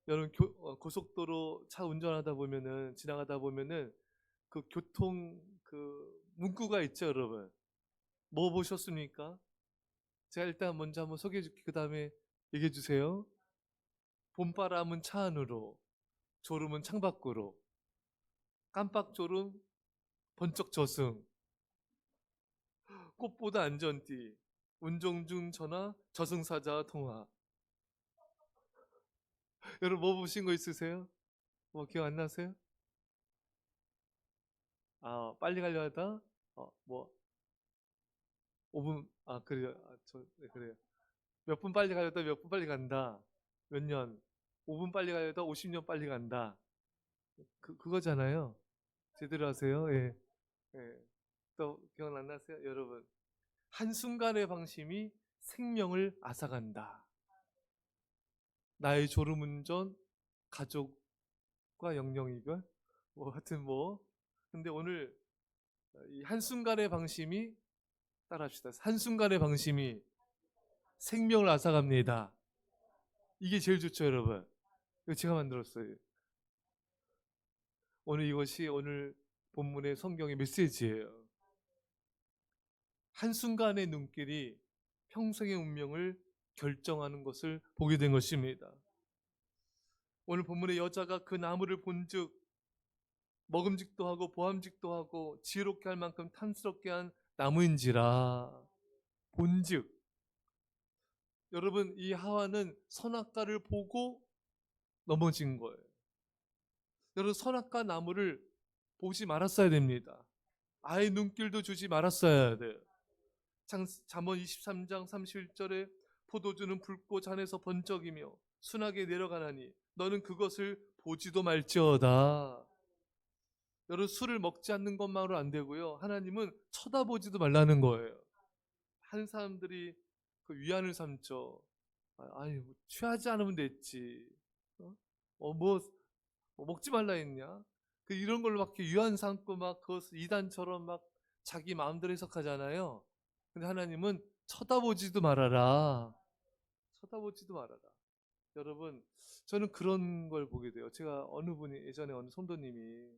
여러분 고속도로 차 운전하다 보면은 지나가다 보면은 그 교통 그 문구가 있죠, 여러분. 뭐 보셨습니까? 제가 일단 먼저 한번 소개해 줄게요. 그 다음에 얘기해 주세요. 봄바람은 차 안으로, 졸음은 창밖으로, 깜빡 졸음, 번쩍 저승, 꽃보다 안전띠, 운전 중 전화, 저승사자와 통화. 여러분 뭐 보신 거 있으세요? 뭐 기억 안 나세요? 아, 빨리 가려 하다? 뭐 5분, 그래요. 네, 그래요. 몇 분 빨리 가려다 몇 분 빨리 간다. 몇 년? 5분 빨리 가려다 50년 빨리 간다. 그거잖아요. 제대로 하세요. 예. 예. 또 기억 안 나세요? 여러분. 한순간의 방심이 생명을 앗아간다. 나의 졸음운전, 가족과 영영이별, 뭐 하여튼 뭐. 근데 오늘 이 한순간의 방심이 따라합시다. 한순간의 방심이 생명을 앗아갑니다. 이게 제일 좋죠, 여러분. 이거 제가 만들었어요. 오늘 이것이 오늘 본문의 성경의 메시지예요. 한순간의 눈길이 평생의 운명을 결정하는 것을 보게 된 것입니다. 오늘 본문의 여자가 그 나무를 본즉 먹음직도 하고 보암직도 하고 지혜롭게 할 만큼 탐스럽게 한 나무인지라. 본즉, 여러분, 이 하와는 선악과를 보고 넘어진 거예요. 여러분, 선악과 나무를 보지 말았어야 됩니다. 아예 눈길도 주지 말았어야 돼요. 잠언 23장 31절에 포도주는 붉고 잔에서 번쩍이며 순하게 내려가나니 너는 그것을 보지도 말지어다. 여러분, 술을 먹지 않는 것만으로 안 되고요. 하나님은 쳐다보지도 말라는 거예요. 한 사람들이 그 위안을 삼죠. 아니, 뭐 취하지 않으면 됐지. 뭐 먹지 말라 했냐? 이런 걸로 막 위안 삼고 막 그것을 이단처럼 막 자기 마음대로 해석하잖아요. 근데 하나님은 쳐다보지도 말아라. 쳐다보지도 말아라. 여러분, 저는 그런 걸 보게 돼요. 제가 예전에 어느 성도님이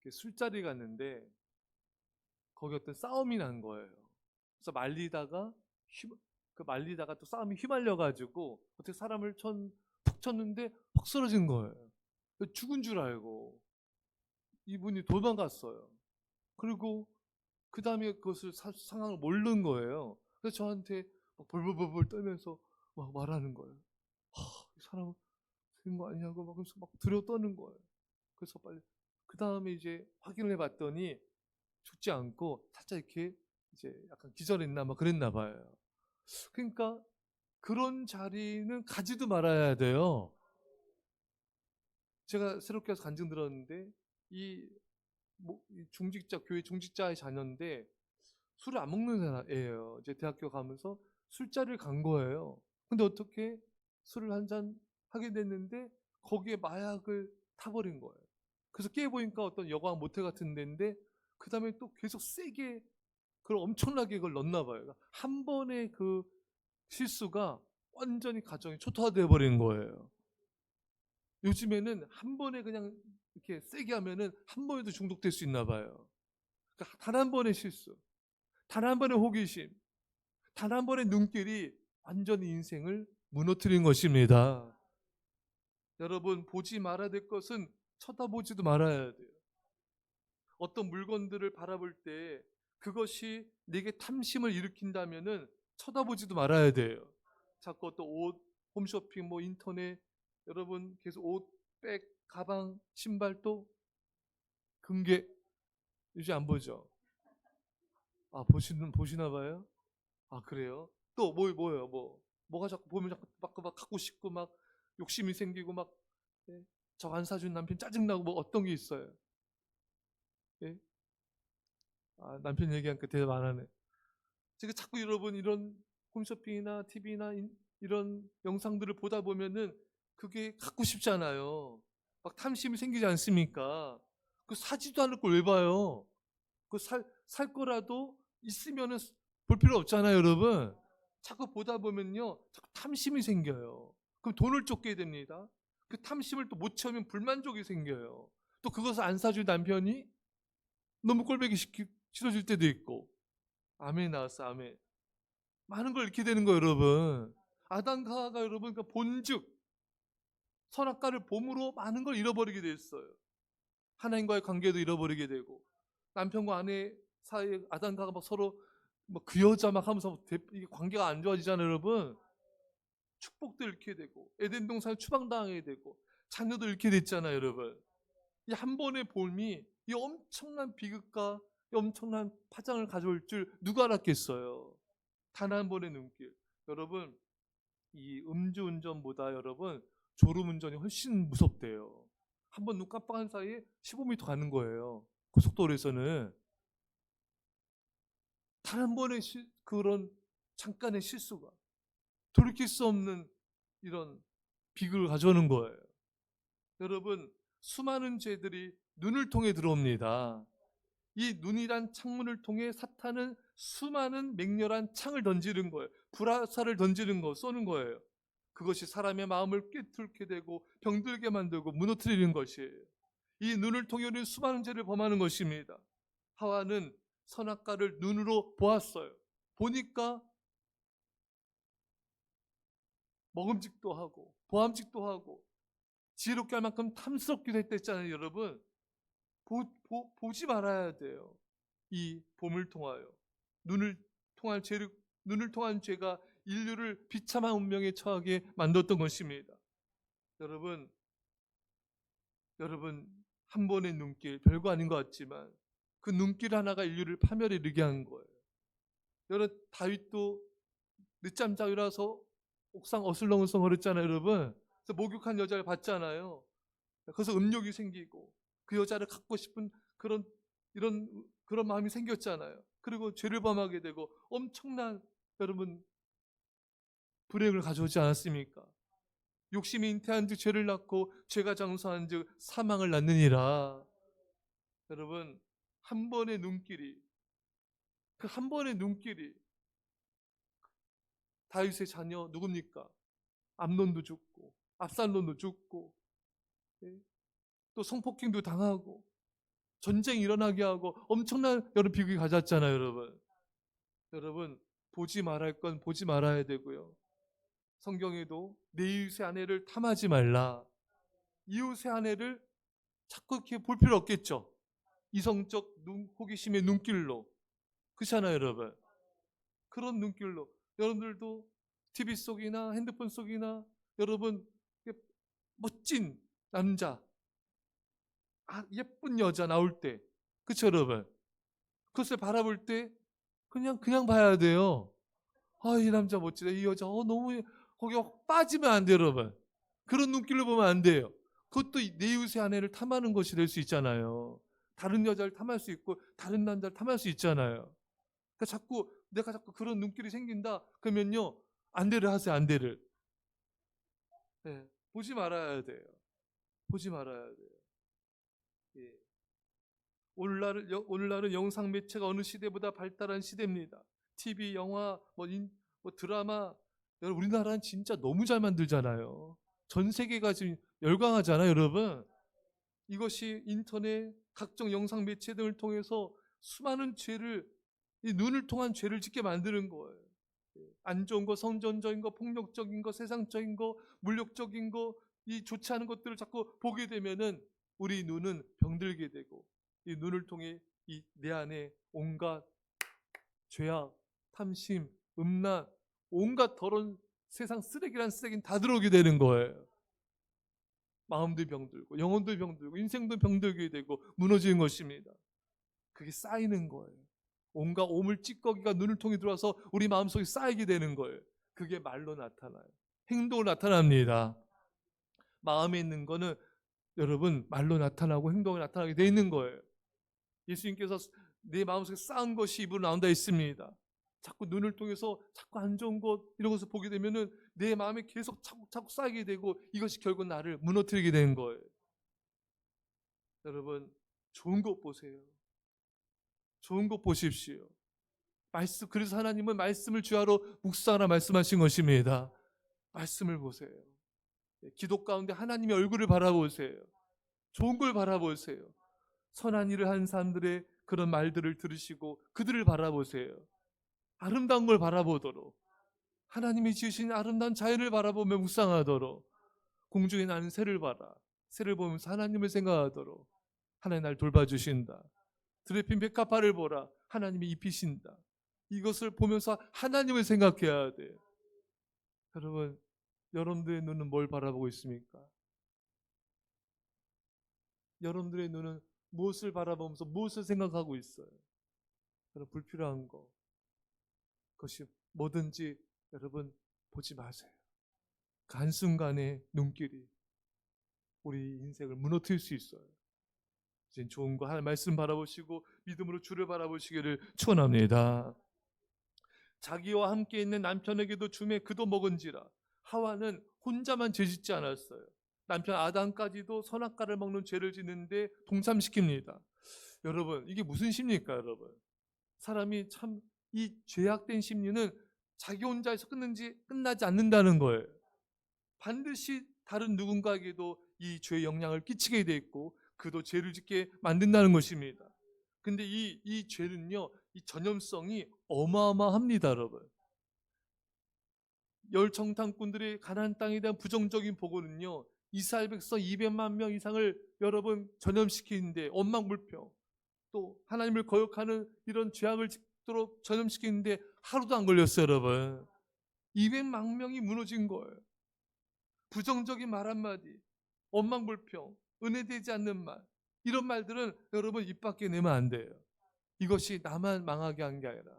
술자리 갔는데 거기 어떤 싸움이 난 거예요. 그래서 말리다가 또 싸움이 휘말려가지고 어떻게 사람을 푹 쳤는데 푹 쓰러진 거예요. 죽은 줄 알고 이분이 도망갔어요. 그리고 그 다음에 그것을 상황을 모르는 거예요. 그래서 저한테 막 벌벌벌 떨면서 막 말하는 거예요. 이 사람은 죽은 거 아니냐고 막 그래서 막 두려워 떠는 거예요. 그래서 빨리 그 다음에 이제 확인을 해봤더니 죽지 않고 살짝 이렇게 이제 약간 기절했나 막 그랬나 봐요. 그러니까 그런 자리는 가지도 말아야 돼요. 제가 새롭게 와서 간증 들었는데 이 중직자 교회 중직자의 자녀인데 술을 안 먹는 사람이에요. 이제 대학교 가면서 술자리를 간 거예요. 근데 어떻게 술을 한 잔 하게 됐는데 거기에 마약을 타버린 거예요. 그래서 깨보니까 어떤 여관 모텔 같은 데인데 그 다음에 또 계속 세게 그걸 엄청나게 그걸 넣나 봐요. 그러니까 한 번의 그 실수가 완전히 가정이 초토화돼 버린 거예요. 요즘에는 한 번에 그냥 이렇게 세게 하면은 한 번에도 중독될 수 있나 봐요. 그러니까 단 한 번의 실수, 단 한 번의 호기심, 단 한 번의 눈길이 완전히 인생을 무너뜨린 것입니다. 여러분, 보지 말아야 될 것은 쳐다보지도 말아야 돼요. 어떤 물건들을 바라볼 때 그것이 내게 탐심을 일으킨다면은 쳐다보지도 말아야 돼요. 자꾸 어떤 옷, 홈쇼핑, 뭐 인터넷, 여러분 계속 옷, 백, 가방, 신발 또 금괴 요즘 안 보죠? 보시나 봐요? 그래요? 또 뭐예요? 뭐가 자꾸 보면 자꾸 막 갖고 싶고 막 욕심이 생기고 막 예? 저 안 사준 남편 짜증나고 뭐 어떤 게 있어요? 예? 남편 얘기하니까 대답 안 하네. 제가 자꾸 여러분 이런 홈쇼핑이나 TV나 이런 영상들을 보다 보면은 그게 갖고 싶잖아요. 막 탐심이 생기지 않습니까? 그 사지도 않을 걸 왜 봐요? 살 거라도 있으면은 볼 필요 없잖아요, 여러분. 자꾸 보다 보면요, 자꾸 탐심이 생겨요. 그럼 돈을 쫓게 됩니다. 그 탐심을 또 못 채우면 불만족이 생겨요. 또 그것을 안 사줄 남편이 너무 꼴보기 싫어질 때도 있고. 아멘 나왔어, 아멘. 많은 걸 잃게 되는 거예요, 여러분. 아담과 하와가 여러분 그 본즉 선악과를 봄으로 많은 걸 잃어버리게 됐어요. 하나님과의 관계도 잃어버리게 되고, 남편과 아내 사이에 아담과 하와가 막 서로 뭐 그 여자 막 하면서 이게 관계가 안 좋아지잖아요, 여러분. 축복도 잃게 되고, 에덴 동산에 추방당하게 되고, 자녀도 잃게 됐잖아요, 여러분. 이 한 번의 봄이 이 엄청난 비극과 이 엄청난 파장을 가져올 줄 누가 알았겠어요. 단 한 번의 눈길. 여러분, 이 음주운전보다 여러분 졸음운전이 훨씬 무섭대요. 한 번 눈 깜빡한 사이에 15m 가는 거예요. 고속도로에서는. 단 한 번의 그런 잠깐의 실수가 돌이킬 수 없는 이런 비극을 가져오는 거예요. 여러분, 수많은 죄들이 눈을 통해 들어옵니다. 이 눈이란 창문을 통해 사탄은 수많은 맹렬한 창을 던지는 거예요. 불화살을 던지는 거, 쏘는 거예요. 그것이 사람의 마음을 꿰뚫게 되고 병들게 만들고 무너뜨리는 것이에요. 이 눈을 통해 우리는 수많은 죄를 범하는 것입니다. 하와는 선악과를 눈으로 보았어요. 보니까 먹음직도 하고 보암직도 하고 지혜롭게 할 만큼 탐스럽기도 했댔잖아요, 여러분. 보지 말아야 돼요. 이 봄을 통하여 눈을 통한 죄가 인류를 비참한 운명에 처하게 만들었던 것입니다. 여러분 한 번의 눈길, 별거 아닌 것 같지만 그 눈길 하나가 인류를 파멸에 이르게 한 거예요. 여러분, 다윗도 늦잠 자유라서 옥상 어슬렁어슬렁 거렸잖아요, 여러분. 그래서 목욕한 여자를 봤잖아요. 그래서 음욕이 생기고 그 여자를 갖고 싶은 그런 마음이 생겼잖아요. 그리고 죄를 범하게 되고 엄청난 여러분 불행을 가져오지 않았습니까? 욕심이 잉태한즉 죄를 낳고 죄가 장수한즉 사망을 낳느니라. 여러분, 한 번의 눈길이, 그 한 번의 눈길이 다윗의 자녀 누굽니까? 암논도 죽고 압살롬도 죽고, 또 성폭행도 당하고 전쟁이 일어나게 하고 엄청난 여러 비극이 가졌잖아요, 여러분. 여러분, 보지 말아야 할 건 보지 말아야 되고요. 성경에도 내 이웃의 아내를 탐하지 말라. 이웃의 아내를 자꾸 이렇게 볼 필요 없겠죠. 이성적 호기심의 눈길로. 그렇잖아요, 여러분. 그런 눈길로 여러분들도 TV 속이나 핸드폰 속이나 여러분 멋진 남자, 예쁜 여자 나올 때, 그쵸 여러분? 그것을 바라볼 때 그냥 봐야 돼요. 이 남자 멋지다, 이 여자 너무, 거기 빠지면 안 돼요, 여러분. 그런 눈길로 보면 안 돼요. 그것도 내 이웃의 아내를 탐하는 것이 될 수 있잖아요. 다른 여자를 탐할 수 있고 다른 남자를 탐할 수 있잖아요. 그러니까 내가 자꾸 그런 눈길이 생긴다 그러면요, 안대를 하세요, 안대를. 네, 보지 말아야 돼요. 보지 말아야 돼요. 예. 오늘날은 영상 매체가 어느 시대보다 발달한 시대입니다. TV, 영화, 드라마. 여러분, 우리나라는 진짜 너무 잘 만들잖아요. 전 세계가 지금 열광하잖아요, 여러분. 이것이 인터넷, 각종 영상 매체 등을 통해서 수많은 이 눈을 통한 죄를 짓게 만드는 거예요. 안 좋은 거, 성전적인 거, 폭력적인 거, 세상적인 거, 물욕적인 거, 이 좋지 않은 것들을 자꾸 보게 되면은 우리 눈은 병들게 되고, 이 눈을 통해 내 안에 온갖 죄악, 탐심, 음란, 온갖 더러운 세상 쓰레기란 쓰레기는 다 들어오게 되는 거예요. 마음도 병들고 영혼도 병들고 인생도 병들게 되고 무너지는 것입니다. 그게 쌓이는 거예요. 온갖 오물 찌꺼기가 눈을 통해 들어와서 우리 마음속에 쌓이게 되는 거예요. 그게 말로 나타나요. 행동으로 나타납니다. 마음에 있는 거는 여러분 말로 나타나고 행동으로 나타나게 돼 있는 거예요. 예수님께서 내 마음속에 쌓은 것이 입으로 나온다 했습니다. 자꾸 눈을 통해서 자꾸 안 좋은 것 이런 것을 보게 되면은 내 마음에 계속 자꾸 쌓이게 되고 이것이 결국 나를 무너뜨리게 되는 거예요. 여러분, 좋은 것 보세요. 좋은 것 보십시오. 그래서 하나님은 말씀을 주야로 묵상하라 말씀하신 것입니다. 말씀을 보세요. 기도 가운데 하나님의 얼굴을 바라보세요. 좋은 걸 바라보세요. 선한 일을 한 사람들의 그런 말들을 들으시고 그들을 바라보세요. 아름다운 걸 바라보도록, 하나님이 지으신 아름다운 자연을 바라보며 묵상하도록, 공중에 나는 새를 봐라, 새를 보면서 하나님을 생각하도록, 하나님 날 돌봐주신다. 들에 핀 백합화를 보라, 하나님이 입히신다. 이것을 보면서 하나님을 생각해야 돼요. 여러분, 여러분들의 눈은 뭘 바라보고 있습니까? 여러분들의 눈은 무엇을 바라보면서 무엇을 생각하고 있어요? 여러분, 불필요한 거, 그것이 뭐든지 여러분 보지 마세요. 그 한순간의 눈길이 우리 인생을 무너뜨릴 수 있어요. 이제 좋은 거 하나님 말씀 바라보시고 믿음으로 주를 바라보시기를 축원합니다. 자기와 함께 있는 남편에게도 주매 그도 먹은지라. 하와는 혼자만 죄짓지 않았어요. 남편 아담까지도 선악과를 먹는 죄를 짓는데 동참시킵니다. 여러분, 이게 무슨 심리입니까, 여러분? 사람이 참 이 죄악된 심리는 자기 혼자에서 끝나지 않는다는 거예요. 반드시 다른 누군가에게도 이 죄의 영향을 끼치게 돼 있고 그도 죄를 짓게 만든다는 것입니다. 근데 이 죄는요, 이 전염성이 어마어마합니다, 여러분. 열정탐꾼들의 가나안 땅에 대한 부정적인 보고는요, 이스라엘 백성 200만 명 이상을 여러분 전염시키는데, 원망불평, 또 하나님을 거역하는 이런 죄악을 짓도록 전염시키는데 하루도 안 걸렸어요, 여러분. 200만 명이 무너진 거예요. 부정적인 말 한마디, 원망불평, 은혜되지 않는 말, 이런 말들은 여러분 입 밖에 내면 안 돼요. 이것이 나만 망하게 한 게 아니라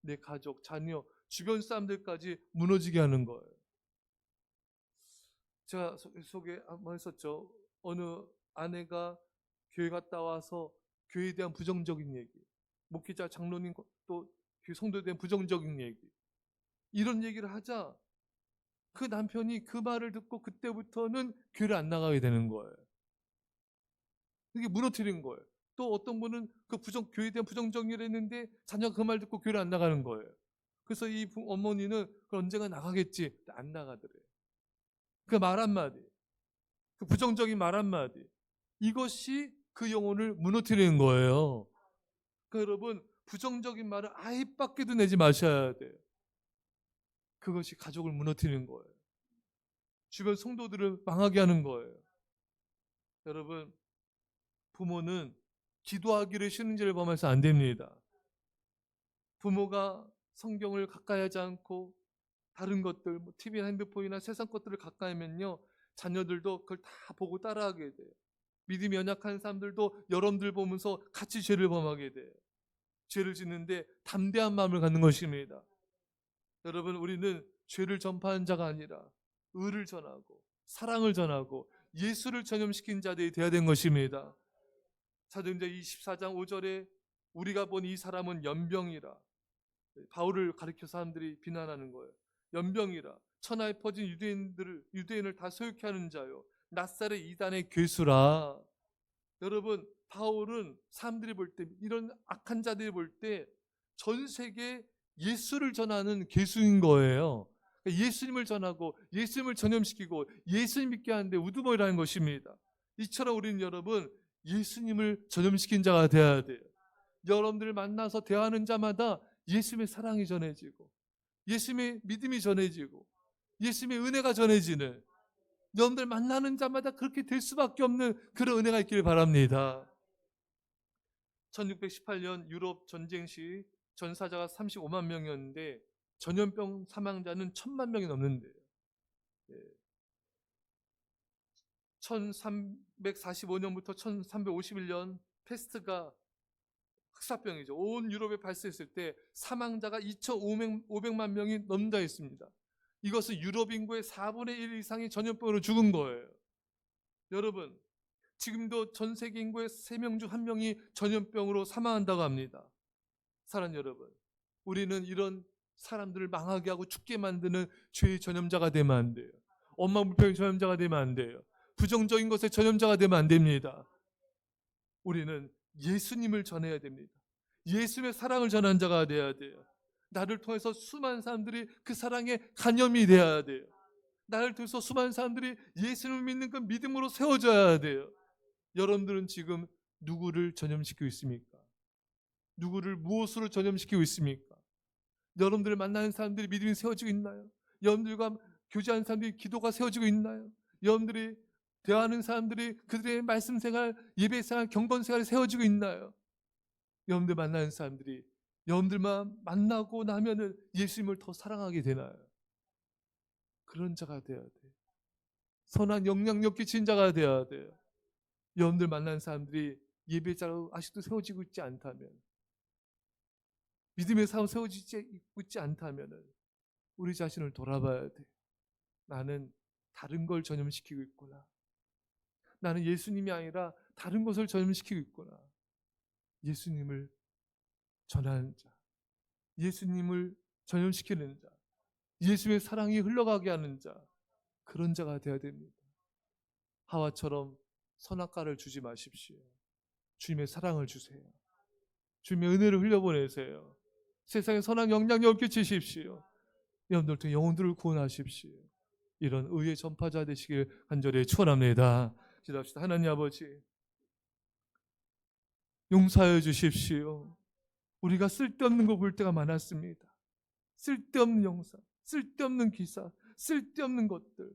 내 가족, 자녀, 주변 사람들까지 무너지게 하는 거예요. 제가 속에 한번 했었죠. 어느 아내가 교회 갔다 와서 교회에 대한 부정적인 얘기, 목회자, 장로님, 또 성도에 대한 부정적인 얘기, 이런 얘기를 하자 그 남편이 그 말을 듣고 그때부터는 교회를 안 나가게 되는 거예요. 이게 무너뜨린 거예요. 또 어떤 분은 그 교회에 대한 부정적인 일을 했는데 자녀가 그 말 듣고 교회를 안 나가는 거예요. 그래서 이 어머니는 언젠가 나가겠지, 안 나가더래요. 그 말 한마디, 그 부정적인 말 한마디, 이것이 그 영혼을 무너뜨리는 거예요. 그러니까 여러분, 부정적인 말을 아예 입 밖에도 내지 마셔야 돼요. 그것이 가족을 무너뜨리는 거예요. 주변 성도들을 망하게 하는 거예요. 여러분, 부모는 기도하기를 싫은 죄를 범해서 안 됩니다. 부모가 성경을 가까이 하지 않고 다른 것들, TV나 핸드폰이나 세상 것들을 가까이 하면요, 자녀들도 그걸 다 보고 따라하게 돼요. 믿음이 연약한 사람들도 여러분들 보면서 같이 죄를 범하게 돼요. 죄를 짓는데 담대한 마음을 갖는 것입니다. 여러분, 우리는 죄를 전파하는 자가 아니라 의를 전하고 사랑을 전하고 예수를 전염시킨 자들이 되어야 된 것입니다. 사도행전 24장 5절에 우리가 본 이 사람은 연병이라, 바울을 가리켜 사람들이 비난하는 거예요. 연병이라, 천하에 퍼진 유대인을 다 소유케 하는 자요, 낫사렛 이단의 괴수라. 여러분, 바울은 사람들이 볼 때, 이런 악한 자들이 볼 때 전 세계 예수를 전하는 괴수인 거예요. 예수님을 전하고 예수님을 전염시키고 예수님 믿게 하는데 우두머리라는 것입니다. 이처럼 우리는 여러분 예수님을 전염시킨 자가 되어야 돼요. 여러분들 만나서 대화하는 자마다 예수님의 사랑이 전해지고 예수님의 믿음이 전해지고 예수님의 은혜가 전해지는, 여러분들 만나는 자마다 그렇게 될 수밖에 없는 그런 은혜가 있기를 바랍니다. 1618년 유럽 전쟁 시 전사자가 35만 명이었는데 전염병 사망자는 1000만 명이 넘는데요. 1345년부터 1351년 패스트가 흑사병이죠. 온 유럽에 발생했을 때 사망자가 2500만 명이 넘는다 했습니다. 이것은 유럽 인구의 4분의 1 이상이 전염병으로 죽은 거예요. 여러분, 지금도 전 세계 인구의 3명 중 1명이 전염병으로 사망한다고 합니다. 사랑하는 여러분, 우리는 이런 사람들을 망하게 하고 죽게 만드는 죄의 전염자가 되면 안 돼요. 원망불평의 전염자가 되면 안 돼요. 부정적인 것의 전염자가 되면 안 됩니다. 우리는 예수님을 전해야 됩니다. 예수님의 사랑을 전한 자가 되어야 돼요. 나를 통해서 수많은 사람들이 그 사랑에 간염이 되어야 돼요. 나를 통해서 수많은 사람들이 예수님을 믿는 그 믿음으로 세워져야 돼요. 여러분들은 지금 누구를 전염시키고 있습니까? 누구를 무엇으로 전염시키고 있습니까? 여러분들을 만나는 사람들이 믿음이 세워지고 있나요? 여러분들과 교제하는 사람들이 기도가 세워지고 있나요? 여러분들이 대화하는 사람들이 그들의 말씀 생활, 예배 생활, 경건 생활이 세워지고 있나요? 여러분들 만나는 사람들이 여러분들만 만나고 나면은 예수님을 더 사랑하게 되나요? 그런 자가 되어야 돼요. 선한 영향력 끼친 자가 되어야 돼요. 여러분들 만나는 사람들이 예배자로 아직도 세워지고 있지 않다면, 믿음의 삶 세워지고 있지 않다면 우리 자신을 돌아봐야 돼. 나는 다른 걸 전염시키고 있구나. 나는 예수님이 아니라 다른 것을 전염시키고 있구나. 예수님을 전하는 자, 예수님을 전염시키는 자, 예수의 사랑이 흘러가게 하는 자, 그런 자가 되어야 됩니다. 하와처럼 선악과를 주지 마십시오. 주님의 사랑을 주세요. 주님의 은혜를 흘려보내세요. 세상에 선한 영향력을 끼치십시오. 여러분들 영혼들을 구원하십시오. 이런 의의 전파자 되시길 간절히 축원합니다. 기도합시다. 하나님 아버지, 용서하여 주십시오. 우리가 쓸데없는 거 볼 때가 많았습니다. 쓸데없는 영상, 쓸데없는 기사, 쓸데없는 것들.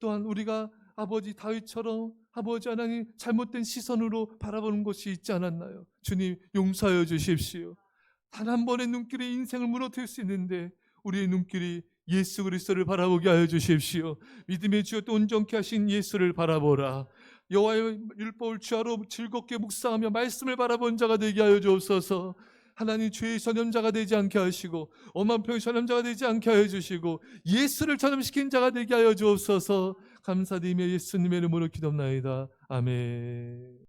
또한 우리가 아버지 다윗처럼 아버지 하나님 잘못된 시선으로 바라보는 것이 있지 않았나요? 주님 용서하여 주십시오. 단 한 번의 눈길이 인생을 무너뜨릴 수 있는데 우리의 눈길이 예수 그리스도를 바라보게 하여 주십시오. 믿음의 주여 또 온전케 하신 예수를 바라보라. 여호와의 율법을 주하로 즐겁게 묵상하며 말씀을 바라본 자가 되게 하여 주옵소서. 하나님 죄의 전염자가 되지 않게 하시고 엄한 병의 전염자가 되지 않게 하여 주시고 예수를 전염시킨 자가 되게 하여 주옵소서. 감사드리며 예수님의 이름으로 기도합나이다. 아멘.